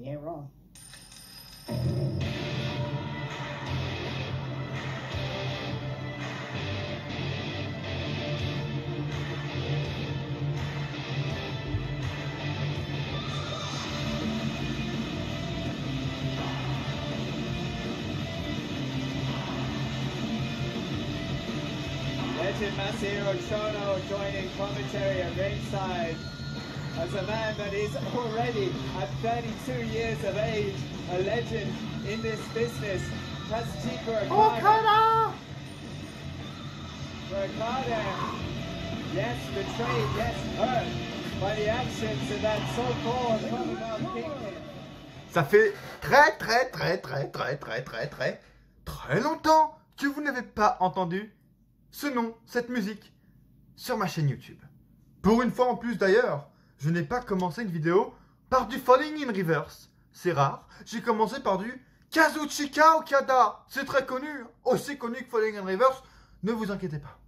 You ain't wrong. Legend Masahiro Chono joining commentary at ringside as a man that is already at 32 years of age, a legend in this business. Kazuchika Okada! Okada, yes, betrayed, yes, hurt by the actions of that so-called Commonwealth Kingdom. Ça fait très longtemps que vous n'avez pas entendu ce nom, cette musique, sur ma chaîne YouTube. Pour une fois en plus d'ailleurs, je n'ai pas commencé une vidéo par du Falling in Reverse. C'est rare. J'ai commencé par du Kazuchika Okada. C'est très connu, aussi connu que Falling in Reverse. Ne vous inquiétez pas.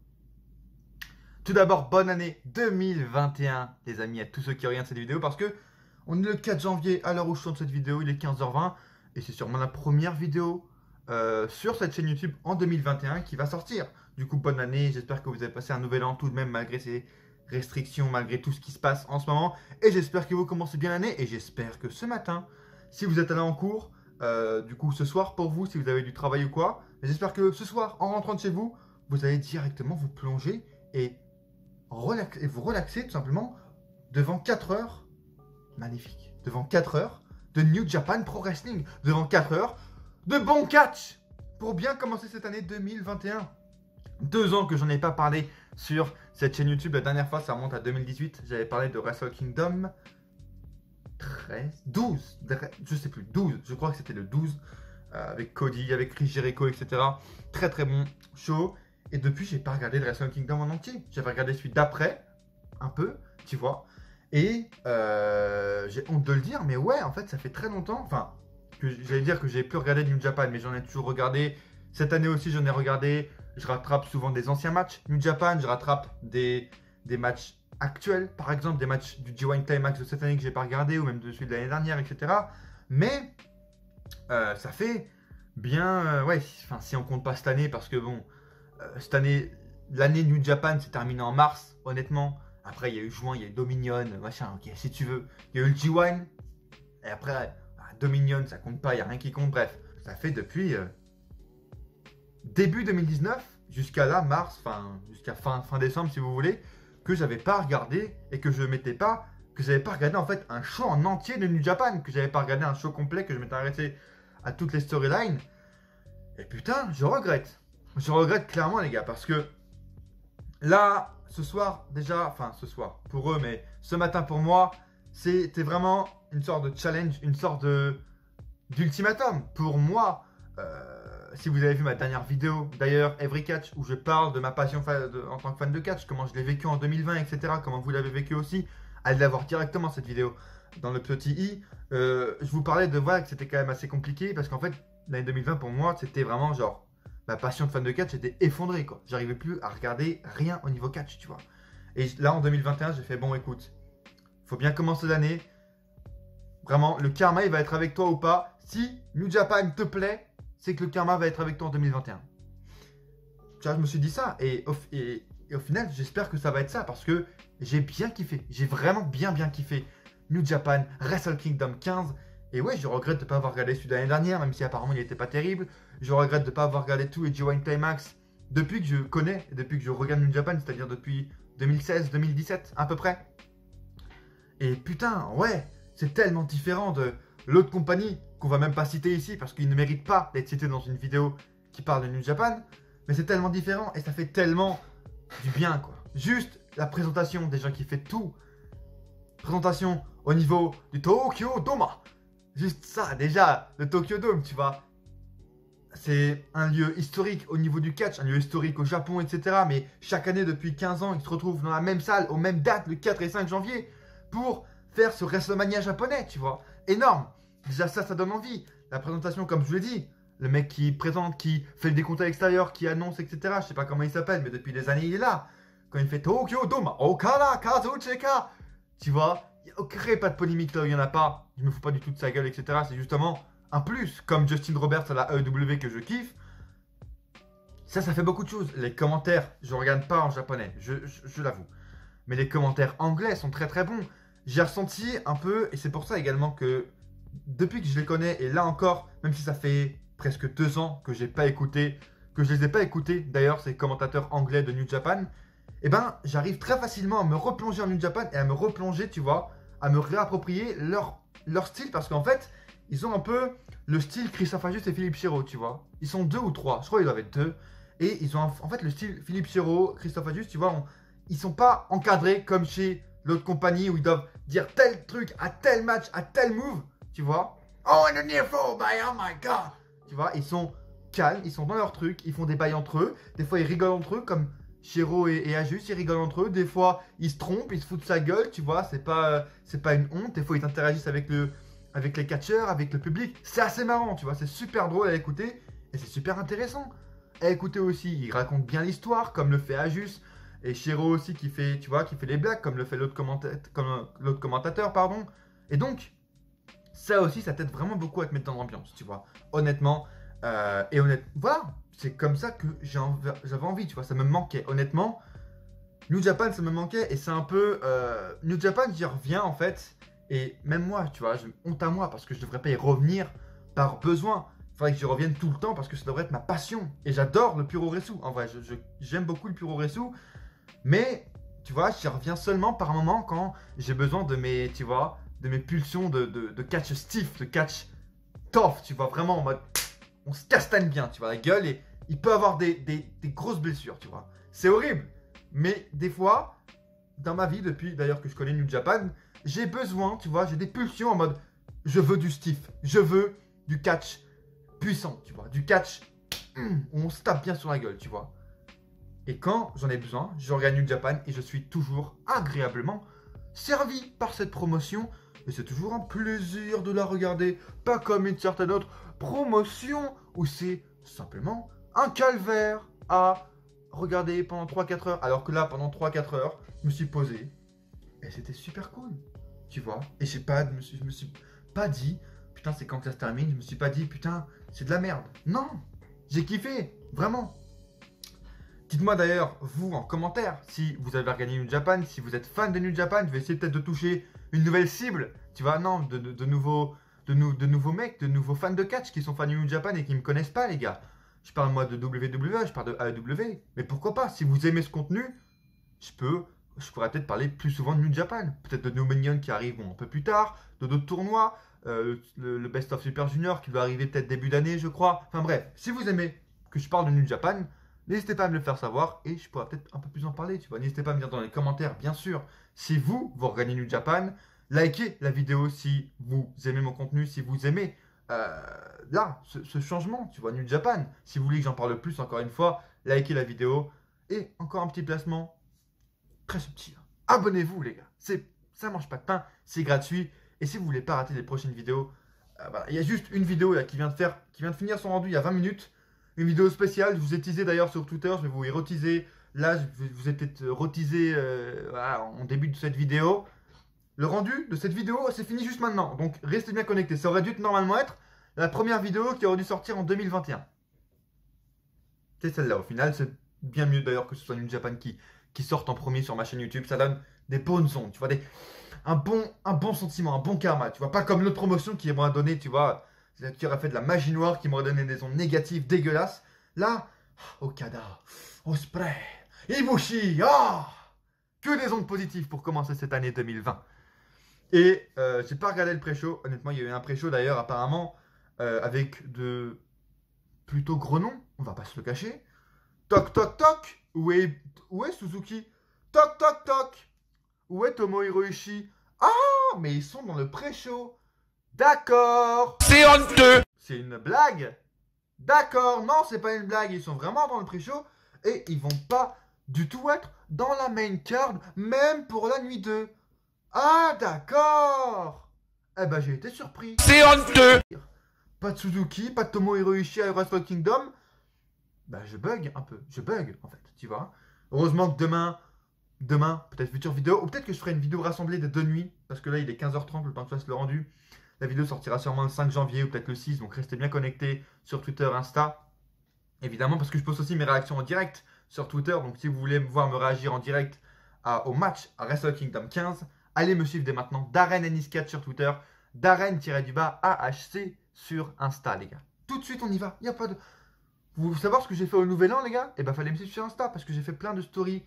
Tout d'abord, bonne année 2021, les amis, à tous ceux qui regardent cette vidéo, parce que on est le 4 janvier, à l'heure où je tourne cette vidéo, il est 15h20, et c'est sûrement la première vidéo sur cette chaîne YouTube en 2021 qui va sortir. Du coup, bonne année, j'espère que vous avez passé un nouvel an tout de même malgré ces restrictions, malgré tout ce qui se passe en ce moment. Et j'espère que vous commencez bien l'année, et j'espère que ce matin, si vous êtes allé en cours, du coup ce soir pour vous, si vous avez du travail ou quoi, j'espère que ce soir, en rentrant de chez vous, vous allez directement vous plonger et vous relaxer tout simplement devant 4 heures magnifiques, devant 4 heures de New Japan Pro Wrestling, devant 4 heures de bon catch pour bien commencer cette année 2021. 2 ans que j'en ai pas parlé sur cette chaîne YouTube. La dernière fois, ça remonte à 2018. J'avais parlé de Wrestle Kingdom 12, je sais plus, 12. Je crois que c'était le 12 avec Cody, avec Chris Jericho, etc. Très bon show. Et depuis, j'ai pas regardé le Wrestle Kingdom en entier. J'avais regardé celui d'après, un peu, tu vois. Et j'ai honte de le dire, mais ouais, en fait, ça fait très longtemps. Enfin, j'allais dire que j'ai plus regardé New Japan, mais j'en ai toujours regardé. Cette année aussi, j'en ai regardé. Je rattrape souvent des anciens matchs New Japan. Je rattrape des matchs actuels, par exemple, des matchs du G1 Climax de cette année que j'ai pas regardé, ou même de celui de l'année dernière, etc. Mais ça fait bien, ouais, enfin, si on compte pas cette année, parce que bon, cette année, l'année New Japan s'est terminée en mars, honnêtement. Après, il y a eu juin, il y a eu Dominion, machin, ok, si tu veux. Il y a eu le G1, et après, Dominion, ça compte pas, il n'y a rien qui compte. Bref, ça fait depuis début 2019 jusqu'à là, mars, enfin, jusqu'à fin décembre, si vous voulez, que j'avais pas regardé et que j'avais pas regardé en fait un show en entier de New Japan, que j'avais pas regardé un show complet, que je m'étais arrêté à toutes les storylines. Et putain, je regrette. Je regrette clairement, les gars, parce que là, ce soir, déjà, enfin ce soir pour eux, mais ce matin pour moi, c'était vraiment une sorte de challenge, une sorte d'ultimatum. Pour moi, si vous avez vu ma dernière vidéo, d'ailleurs, Every Catch, où je parle de ma passion en tant que fan de catch, comment je l'ai vécu en 2020, etc., comment vous l'avez vécu aussi, allez la voir directement cette vidéo dans le petit i. Je vous parlais de voir que c'était quand même assez compliqué, parce qu'en fait, l'année 2020 pour moi, c'était vraiment genre, ma passion de fan de catch était effondrée, quoi. J'arrivais plus à regarder rien au niveau catch, tu vois. Et là, en 2021, j'ai fait, bon, écoute, faut bien commencer l'année. Vraiment, le karma, il va être avec toi ou pas. Si New Japan te plaît, c'est que le karma va être avec toi en 2021. Tu vois, je me suis dit ça. Et au final, j'espère que ça va être ça, parce que j'ai bien kiffé. J'ai vraiment bien kiffé New Japan, Wrestle Kingdom 15. Et ouais, je regrette de ne pas avoir regardé celui de l'année dernière, même si apparemment il n'était pas terrible. Je regrette de ne pas avoir regardé tous les G1 Climax depuis que je connais, depuis que je regarde New Japan, c'est-à-dire depuis 2016-2017 à peu près. Et putain, ouais, c'est tellement différent de l'autre compagnie qu'on va même pas citer ici, parce qu'il ne mérite pas d'être cité dans une vidéo qui parle de New Japan. Mais c'est tellement différent et ça fait tellement du bien, quoi. Juste la présentation des gens qui fait tout. Présentation au niveau du Tokyo Dome. Juste ça, déjà, le Tokyo Dome, tu vois. C'est un lieu historique au niveau du catch, un lieu historique au Japon, etc. Mais chaque année, depuis 15 ans, ils se retrouvent dans la même salle, aux mêmes dates, le 4 et 5 janvier, pour faire ce WrestleMania japonais, tu vois. Énorme. Déjà, ça donne envie. La présentation, comme je vous l'ai dit, le mec qui présente, qui fait le décompte à l'extérieur, qui annonce, etc. Je sais pas comment il s'appelle, mais depuis des années, il est là. Quand il fait Tokyo Dome, Okada Kazuchika, tu vois, Créez pas de polémique là où il n'y en a pas. Je me fous pas du tout de sa gueule, etc. C'est justement un plus. Comme Justin Roberts à la AEW que je kiffe. Ça fait beaucoup de choses. Les commentaires, je regarde pas en japonais, je l'avoue. Mais les commentaires anglais sont très très bons. J'ai ressenti un peu, et c'est pour ça également que depuis que je les connais, et là encore, même si ça fait presque 2 ans que j'ai pas écouté, que je les ai pas écoutés d'ailleurs, ces commentateurs anglais de New Japan, eh ben j'arrive très facilement à me replonger en New Japan et à me replonger, tu vois, à me réapproprier leur style, parce qu'en fait, ils ont un peu le style Christophe Ajus et Philippe Chiro, tu vois. Ils sont 2 ou 3, je crois qu'ils doivent être 2. Et ils ont en fait le style Philippe Chiro, Christophe Ajus, tu vois, ils sont pas encadrés comme chez l'autre compagnie où ils doivent dire tel truc à tel match, à tel move, tu vois. Oh, and a near fall by, oh my god. Tu vois, ils sont calmes, ils sont dans leur truc, ils font des bails entre eux. Des fois, ils rigolent entre eux, comme Chiro et Ajus, ils rigolent entre eux. Des fois, ils se trompent, ils se foutent de sa gueule, tu vois. C'est pas une honte. Des fois, ils interagissent avec les catcheurs, avec le public. C'est assez marrant, tu vois. C'est super drôle à écouter et c'est super intéressant à écouter aussi. Ils racontent bien l'histoire, comme le fait Ajus. Et Chiro aussi qui fait, tu vois, qui fait les blagues, comme le fait l'autre commentateur, pardon. Et donc, ça aussi, ça t'aide vraiment beaucoup à te mettre dans l'ambiance, tu vois. Honnêtement, voilà, c'est comme ça que j'avais envie, tu vois. Ça me manquait, honnêtement. New Japan, ça me manquait, et c'est un peu... New Japan, j'y reviens, en fait. Et même moi, tu vois, honte à moi, parce que je devrais pas y revenir par besoin. Il faudrait que j'y revienne tout le temps, parce que ça devrait être ma passion. Et j'adore le puroresu, en vrai. J'aime beaucoup le puroresu. Mais, tu vois, j'y reviens seulement par moment quand j'ai besoin de mes, tu vois, de mes pulsions de catch stiff, de catch tough, tu vois, vraiment en mode, on se castagne bien, tu vois, la gueule, et il peut avoir des grosses blessures, tu vois. C'est horrible, mais des fois, dans ma vie, depuis d'ailleurs que je connais New Japan, j'ai besoin, tu vois, j'ai des pulsions en mode, je veux du stiff, je veux du catch puissant, tu vois, du catch où on se tape bien sur la gueule, tu vois. Et quand j'en ai besoin, je regarde New Japan et je suis toujours agréablement servi par cette promotion. Et c'est toujours un plaisir de la regarder, pas comme une certaine autre promotion où c'est simplement un calvaire à regarder pendant 3-4 heures. Alors que là, pendant 3-4 heures, je me suis posé et c'était super cool, tu vois. Et je me suis pas dit, putain, c'est quand que ça se termine. Je me suis pas dit, putain, c'est de la merde. Non, j'ai kiffé, vraiment. Dites-moi d'ailleurs, vous, en commentaire, si vous avez regardé New Japan, si vous êtes fan de New Japan. Je vais essayer peut-être de toucher une nouvelle cible, tu vois, non, de nouveaux mecs, de nouveaux fans de catch qui sont fans de New Japan et qui ne me connaissent pas, les gars. Je parle moi de WWE, je parle de AEW, mais pourquoi pas, si vous aimez ce contenu, je pourrais peut-être parler plus souvent de New Japan. Peut-être de No Minion qui arrive un peu plus tard, de d'autres tournois, le Best of Super Junior qui doit arriver peut-être début d'année, je crois. Enfin bref, si vous aimez que je parle de New Japan, n'hésitez pas à me le faire savoir et je pourrais peut-être un peu plus en parler, tu vois. N'hésitez pas à me dire dans les commentaires, bien sûr, si vous regardez New Japan. Likez la vidéo si vous aimez mon contenu, si vous aimez ce changement, tu vois, New Japan. Si vous voulez que j'en parle plus, encore une fois, likez la vidéo. Et encore un petit placement très subtil. Abonnez-vous, les gars. Ça mange pas de pain, c'est gratuit. Et si vous voulez pas rater les prochaines vidéos, il y a juste une vidéo là, qui vient de finir son rendu il y a 20 minutes. Une vidéo spéciale, je vous ai teasé d'ailleurs sur Twitter, je vais vous y reteaser. Là, je vous ai peut-être reteasé en début de cette vidéo. Le rendu de cette vidéo, c'est fini juste maintenant. Donc, restez bien connectés. Ça aurait dû normalement être la première vidéo qui aurait dû sortir en 2021. C'est celle-là. Au final, c'est bien mieux d'ailleurs que ce soit New Japan qui sorte en premier sur ma chaîne YouTube. Ça donne des bonnes ondes, tu vois, un bon sentiment, un bon karma. Tu vois, pas comme l'autre promotion qui m'a donné, tu vois, qui aurait fait de la magie noire, qui m'aurait donné des ondes négatives dégueulasses. Là, Okada, Ospreay, Ibushi, que des ondes positives pour commencer cette année 2020. Et j'ai pas regardé le pré-show. Honnêtement, il y a eu un pré-show d'ailleurs, apparemment, avec de plutôt gros noms. On va pas se le cacher. Toc toc toc. Où est Suzuki? Toc toc toc. Où est Tomohiro Ishii? Ah, mais ils sont dans le pré-show. D'accord. C'est honteux. C'est une blague. D'accord, non, c'est pas une blague. Ils sont vraiment dans le pré-show et ils vont pas du tout être dans la main card, même pour la nuit 2. Ah, d'accord. Eh ben, j'ai été surpris. C'est honteux. Pas de Suzuki, pas de Tomohiro Ishii à Wrestle Kingdom. Bah, je bug un peu. Je bug, en fait, tu vois. Heureusement que demain, demain, peut-être future vidéo, ou peut-être que je ferai une vidéo rassemblée des 2 nuits, parce que là il est 15h30, le temps que je fasse le rendu. La vidéo sortira sûrement le 5 janvier ou peut-être le 6, donc restez bien connectés sur Twitter, Insta. Évidemment, parce que je poste aussi mes réactions en direct sur Twitter, donc si vous voulez me voir me réagir en direct au match à Wrestle Kingdom 15, allez me suivre dès maintenant, Darren Ennis4 sur Twitter, Darren-AHC sur Insta, les gars. Tout de suite, on y va, il n'y a pas de... Vous voulez savoir ce que j'ai fait au Nouvel An, les gars? Eh ben, fallait me suivre sur Insta, parce que j'ai fait plein de stories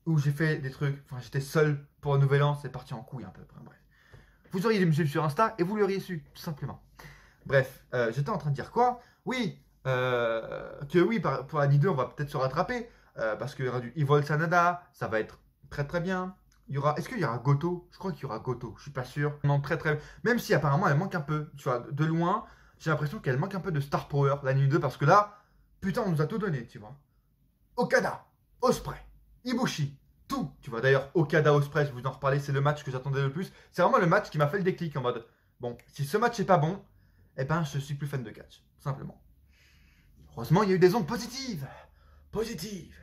où j'ai fait des trucs, enfin, j'étais seul pour le Nouvel An, c'est parti en couille un peu, bref. Vous auriez dû me suivre sur Insta et vous l'auriez su, tout simplement. Bref, j'étais en train de dire quoi? Oui, que oui, pour la Ligue 2, on va peut-être se rattraper. Parce qu'il y aura du Evil Sanada, ça va être très très bien. Est-ce qu'il y aura Goto? Je crois qu'il y aura Goto, je suis pas sûr. Non, très très bien. Même si apparemment elle manque un peu, tu vois, de loin, j'ai l'impression qu'elle manque un peu de star power, la Ligue 2, parce que là, putain, on nous a tout donné, tu vois. Okada, Ospreay, Ibushi, tout. Tu vois, d'ailleurs, Okada Ospreay, je vous en reparler, c'est le match que j'attendais le plus. C'est vraiment le match qui m'a fait le déclic en mode, bon, si ce match est pas bon, eh ben, je suis plus fan de catch, tout simplement. Heureusement, il y a eu des ondes positives. Positives.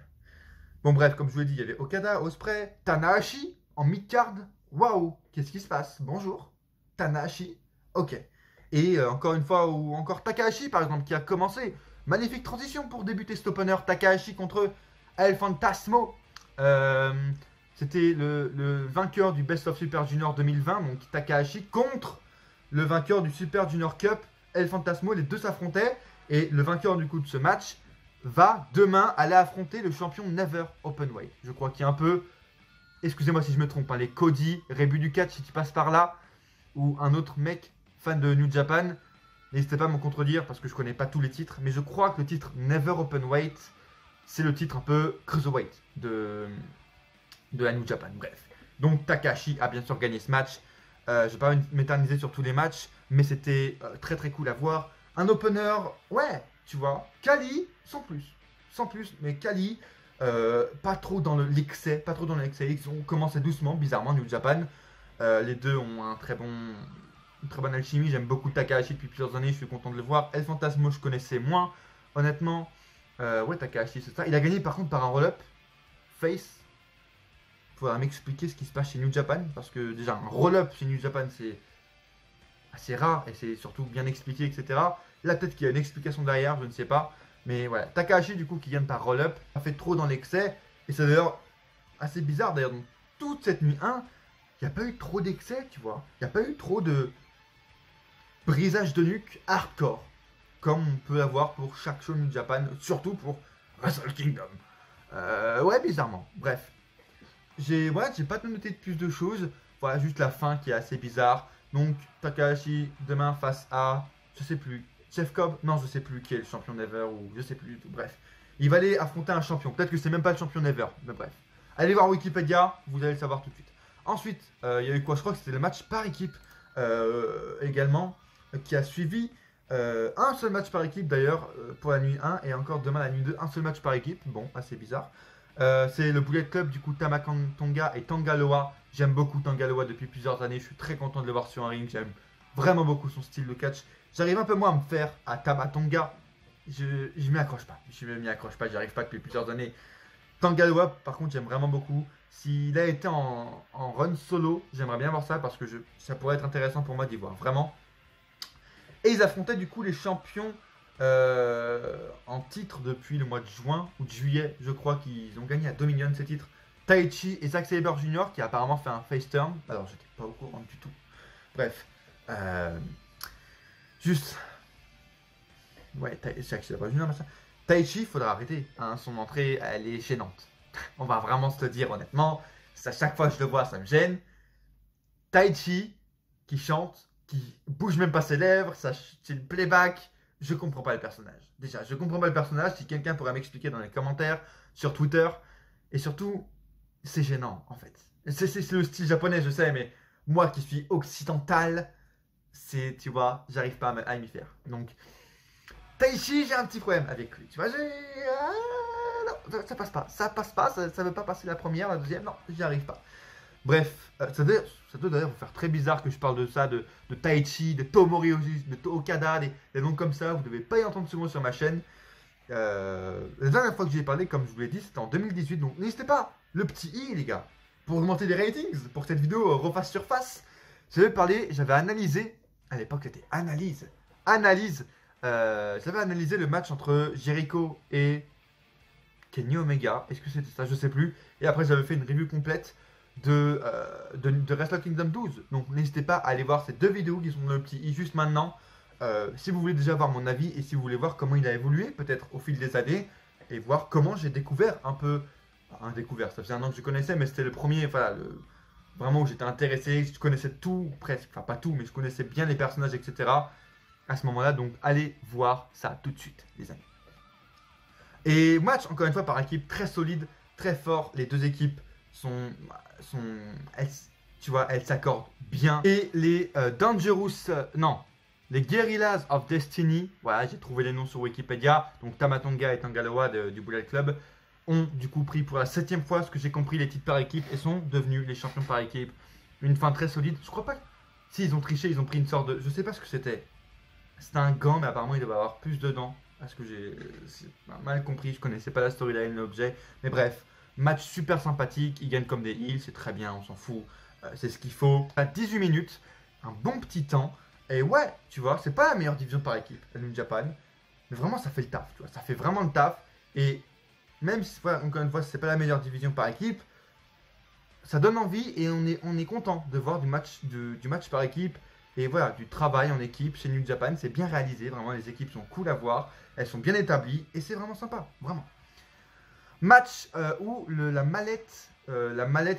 Bon, bref, comme je vous l'ai dit, il y avait Okada, Ospreay, Tanahashi en mid-card. Waouh, qu'est-ce qui se passe? Bonjour. Tanahashi. Ok. Et encore une fois, ou encore Takahashi, par exemple, qui a commencé. Magnifique transition pour débuter cet opener. Takahashi contre El Fantasmo. C'était le vainqueur du Best of Super Junior 2020, donc Takahashi, contre le vainqueur du Super Junior Cup, El Fantasmo. Les deux s'affrontaient. Et le vainqueur du coup de ce match va demain aller affronter le champion Never Openweight. Je crois qu'il y a un peu, excusez-moi si je me trompe, hein, les Cody, Rébu du catch si tu passes par là, ou un autre mec fan de New Japan. N'hésitez pas à me contredire parce que je connais pas tous les titres, mais je crois que le titre Never Openweight, c'est le titre un peu cruiserweight de la New Japan. Bref. Donc Takahashi a bien sûr gagné ce match. Je vais pas m'éterniser sur tous les matchs, mais c'était très très cool à voir. Un opener, ouais, tu vois. Kali, sans plus. Sans plus, mais Kali, pas trop dans l'excès. Pas trop dans l'excès. Ils ont commencé doucement, bizarrement, New Japan. Les deux ont une très bonne alchimie. J'aime beaucoup Takahashi depuis plusieurs années. Je suis content de le voir. El Fantasmo, je connaissais moins, honnêtement. Ouais, Takahashi, c'est ça. Il a gagné par contre par un roll-up. Face. Faudra m'expliquer ce qui se passe chez New Japan. Parce que déjà, un roll-up chez New Japan, c'est assez rare et c'est surtout bien expliqué, etc. Là, peut-être qu'il y a une explication derrière, je ne sais pas. Mais voilà, Takahashi, du coup, qui gagne par roll-up, a fait trop dans l'excès. Et c'est d'ailleurs assez bizarre, d'ailleurs. Donc, toute cette nuit 1, il n'y a pas eu trop d'excès, tu vois. Il n'y a pas eu trop de brisage de nuque hardcore, comme on peut avoir pour chaque show New Japan, surtout pour Wrestle Kingdom. Ouais, bizarrement. Bref. J'ai pas noté de plus de choses. Voilà, juste la fin qui est assez bizarre. Donc, Takahashi, demain, face à, je sais plus, Jeff Cobb. Non, je sais plus qui est le champion Never, ou je sais plus du tout. Bref, il va aller affronter un champion. Peut-être que c'est même pas le champion Never, mais bref. Allez voir Wikipédia, vous allez le savoir tout de suite. Ensuite, il y a eu quoi? Je crois que c'était le match par équipe également, qui a suivi. Un seul match par équipe d'ailleurs, pour la nuit 1, et encore demain la nuit 2, un seul match par équipe. Bon, assez bizarre. C'est le Bullet Club, du coup, Tamakan Tonga et Tangaloa. J'aime beaucoup Tangaloa depuis plusieurs années. Je suis très content de le voir sur un ring. J'aime vraiment beaucoup son style de catch. J'arrive un peu moins à me faire à Tamatonga. Je m'y accroche pas. Je m'y accroche pas. J'y arrive pas depuis plusieurs années. Tangaloa, par contre, j'aime vraiment beaucoup. S'il a été en run solo, j'aimerais bien voir ça parce que ça pourrait être intéressant pour moi d'y voir. Vraiment. Et ils affrontaient du coup les champions en titre depuis le mois de juin ou de juillet. Je crois qu'ils ont gagné à Dominion ces titres. Taichi et Zack Sabre Jr. qui a apparemment fait un face turn. Alors j'étais pas au courant du tout. Bref. Juste. Ouais, Zack Sabre Jr. machin. Taichi, faudra arrêter. Hein, son entrée, elle est gênante. On va vraiment se le dire honnêtement. À chaque fois que je le vois, ça me gêne. Taichi qui chante, qui bouge même pas ses lèvres, c'est le playback. Je comprends pas le personnage. Déjà, je comprends pas le personnage. Si quelqu'un pourrait m'expliquer dans les commentaires, sur Twitter. Et surtout, c'est gênant en fait. C'est le style japonais, je sais, mais moi qui suis occidental, tu vois, j'arrive pas à m'y faire. Donc, Taichi, j'ai un petit problème avec lui. Tu vois, non, ça passe pas. Ça veut pas passer la première, la deuxième, non, j'y arrive pas. Bref, ça doit d'ailleurs vous faire très bizarre que je parle de ça, de Taichi, de Tomori, de Okada, des noms comme ça. Vous devez pas y entendre souvent sur ma chaîne. La dernière fois que j'y ai parlé, comme je vous l'ai dit, c'était en 2018. Donc n'hésitez pas, le petit i, les gars, pour augmenter les ratings, pour que cette vidéo refasse surface. J'avais analysé, à l'époque c'était analyse. J'avais analysé le match entre Jericho et Kenny Omega. Est-ce que c'était ça? Je sais plus. Et après, j'avais fait une review complète de Wrestle Kingdom 12. Donc n'hésitez pas à aller voir ces deux vidéos qui sont dans le petit i juste maintenant. Si vous voulez déjà voir mon avis et si vous voulez voir comment il a évolué, peut-être au fil des années, et voir comment j'ai découvert un peu. Découvert, ça faisait un an que je connaissais, mais c'était le premier, voilà, vraiment où j'étais intéressé, je connaissais tout, presque, enfin pas tout, mais je connaissais bien les personnages, etc. À ce moment-là, donc allez voir ça tout de suite, les amis. Et match, encore une fois, par équipe très solide, très fort. Les deux équipes tu vois, elles s'accordent bien. Et les les Guerrillas of Destiny, voilà, j'ai trouvé les noms sur Wikipédia. Donc Tamatonga et Tangaloa du Bullet Club ont du coup pris pour la 7e fois, ce que j'ai compris, les titres par équipe et sont devenus les champions par équipe. Une fin très solide. Je crois pas. Si ils ont triché, ils ont pris une sorte de. Je sais pas ce que c'était. C'était un gant, mais apparemment il devait avoir plus dedans. Parce que j'ai mal compris, je connaissais pas la storyline, l'objet. Mais bref, match super sympathique. Ils gagnent comme des heels, c'est très bien, on s'en fout. C'est ce qu'il faut. À 18 minutes, un bon petit temps. Et ouais, tu vois, c'est pas la meilleure division par équipe, la New Japan. Mais vraiment, ça fait le taf, tu vois. Ça fait vraiment le taf. Et même si, voilà, encore une fois, c'est pas la meilleure division par équipe, ça donne envie et on est content de voir du match par équipe. Et voilà, du travail en équipe chez New Japan, c'est bien réalisé, vraiment les équipes sont cool à voir, elles sont bien établies et c'est vraiment sympa, vraiment. Match où la mallette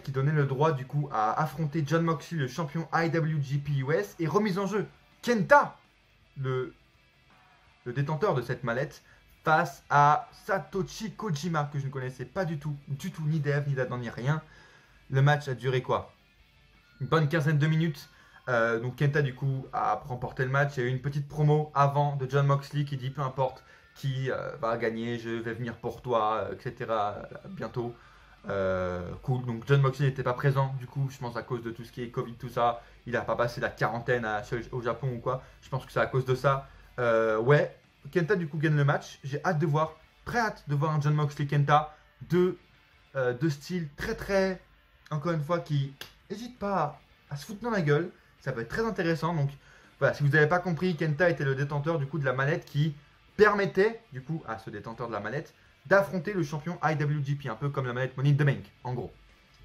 qui donnait le droit du coup à affronter Jon Moxley, le champion IWGP US, est remise en jeu. Kenta, le détenteur de cette mallette, face à Satoshi Kojima, que je ne connaissais pas du tout, ni Dev, ni d'Adam, ni rien. Le match a duré quoi? Une bonne quinzaine de minutes. Donc Kenta du coup a remporté le match. Il y a eu une petite promo avant de Jon Moxley qui dit peu importe qui va gagner, je vais venir pour toi, etc. Bientôt. Cool. Donc Jon Moxley n'était pas présent du coup, je pense à cause de tout ce qui est Covid, tout ça. Il n'a pas passé la quarantaine au Japon ou quoi. Je pense que c'est à cause de ça. Ouais, Kenta du coup gagne le match. J'ai hâte de voir, très hâte de voir un Jon Moxley Kenta de style très encore une fois qui n'hésite pas à se foutre dans la gueule. Ça peut être très intéressant. Donc voilà, si vous n'avez pas compris, Kenta était le détenteur du coup de la mallette qui permettait du coup à ce détenteur de la mallette d'affronter le champion IWGP, un peu comme la mallette Money in the Bank en gros.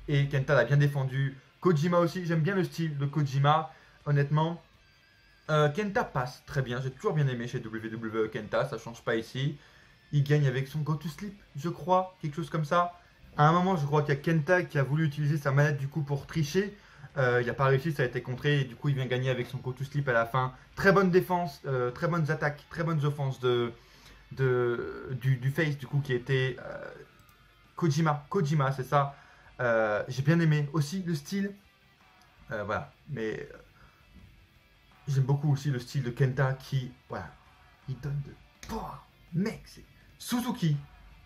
Et Kenta l'a bien défendu. Kojima aussi, j'aime bien le style de Kojima, honnêtement. Kenta passe très bien, j'ai toujours bien aimé chez WWE Kenta, ça change pas ici. Il gagne avec son Go to Sleep, je crois, quelque chose comme ça. À un moment, je crois qu'il y a Kenta qui a voulu utiliser sa manette du coup pour tricher. Il n'a pas réussi, ça a été contré et du coup il vient gagner avec son Go to Sleep à la fin. Très bonne défense, très bonnes attaques, très bonnes offenses du face du coup qui était Kojima, c'est ça. J'ai bien aimé aussi le style. Voilà, mais j'aime beaucoup aussi le style de Kenta qui, voilà, il donne de poids. Mec, c'est Suzuki.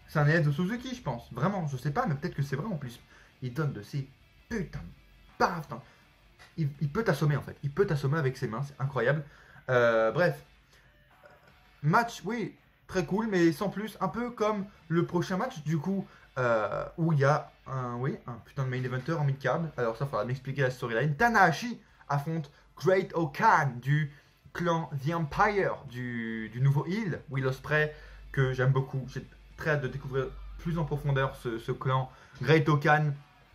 C'est un élève de Suzuki, je pense. Vraiment, je sais pas, mais peut-être que c'est vrai en plus. Il donne de ces putains de paf. Il peut t'assommer en fait. Il peut t'assommer avec ses mains, c'est incroyable. Bref. Match, oui, très cool, mais sans plus. Un peu comme le prochain match, du coup, où il y a un putain de main eventer en mid-card. Alors ça, il faudra m'expliquer la storyline. Tanahashi affronte Great Okan du clan The Empire, du nouveau heel, Will Ospreay, que j'aime beaucoup. J'ai très hâte de découvrir plus en profondeur ce clan. Great Okan,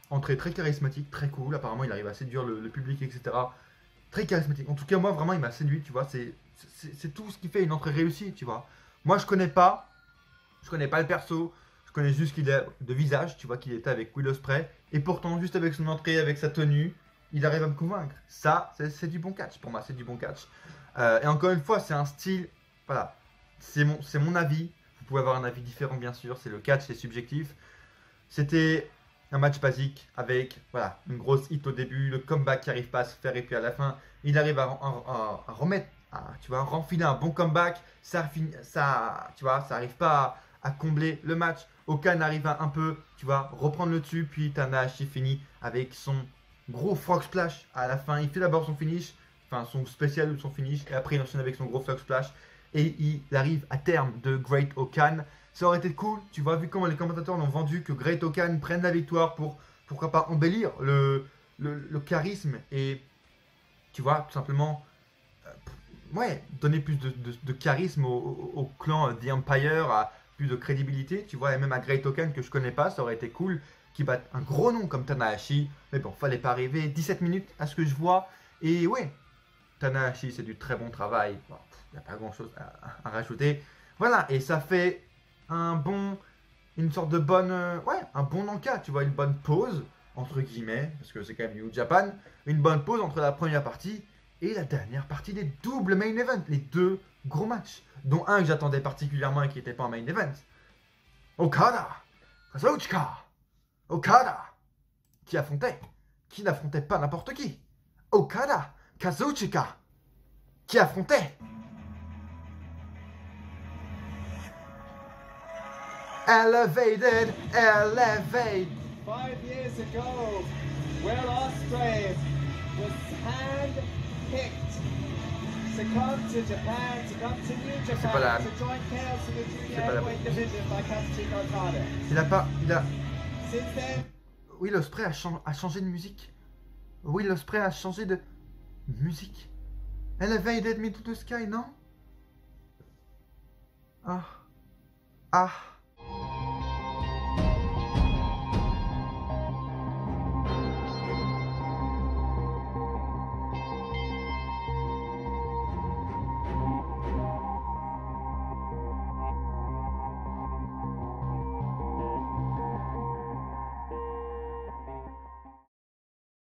entrée très charismatique, très cool. Apparemment, il arrive à séduire le public, etc. Très charismatique. En tout cas, moi, vraiment, il m'a séduit, tu vois. C'est tout ce qui fait une entrée réussie, tu vois. Moi, je connais pas le perso. Je connais juste qu'il est de visage, tu vois, qu'il était avec Will Ospreay. Et pourtant, juste avec son entrée, avec sa tenue, il arrive à me convaincre. Ça, c'est du bon catch. Pour moi, c'est du bon catch. Et encore une fois, c'est un style... Voilà. C'est mon avis. Vous pouvez avoir un avis différent, bien sûr. C'est le catch, c'est subjectif. C'était un match basique avec voilà, une grosse hit au début, le comeback qui n'arrive pas à se faire. Et puis à la fin, il arrive à remettre, tu vois, renfiler un bon comeback. Tu vois, ça n'arrive pas à combler le match. Okan arrive à un peu, tu vois, reprendre le dessus. Puis Tanahashi finit avec son gros frog splash à la fin. Il fait d'abord son finish, enfin son spécial ou son finish. Et après, il enchaîne avec son gros frog splash. et il arrive à terme de Great Okan. Ça aurait été cool, tu vois, vu comment les commentateurs l'ont vendu, que Great Okan prenne la victoire pour, pourquoi pas, embellir le charisme et, tu vois, tout simplement, ouais, donner plus de charisme au clan The Empire, à plus de crédibilité, tu vois, et même à Great Okan que je connais pas, ça aurait été cool qu'il batte un gros nom comme Tanahashi, mais bon, fallait pas arriver, 17 minutes à ce que je vois, et ouais, Tanahashi c'est du très bon travail, il n'y a pas grand chose à rajouter, voilà, et ça fait une sorte de bonne, ouais, un bon encas, tu vois, une bonne pause, entre guillemets, parce que c'est quand même New Japan, une bonne pause entre la première partie et la dernière partie des doubles main events, les deux gros matchs, dont un que j'attendais particulièrement et qui n'était pas un main event. Okada, Kazuchika, Okada, qui n'affrontait pas n'importe qui. Okada, Kazuchika, qui affrontait Elevated, Elevate. 5 years ago, Will Ospreay was hand-picked to come to Japan, to come to New Japan, to join Chaos in the junior heavyweight division by Kazuchika Okada. Since then, Will Ospreay a changé de musique. Will Ospreay a changé de musique. Elevated Me to the Sky, non? Ah.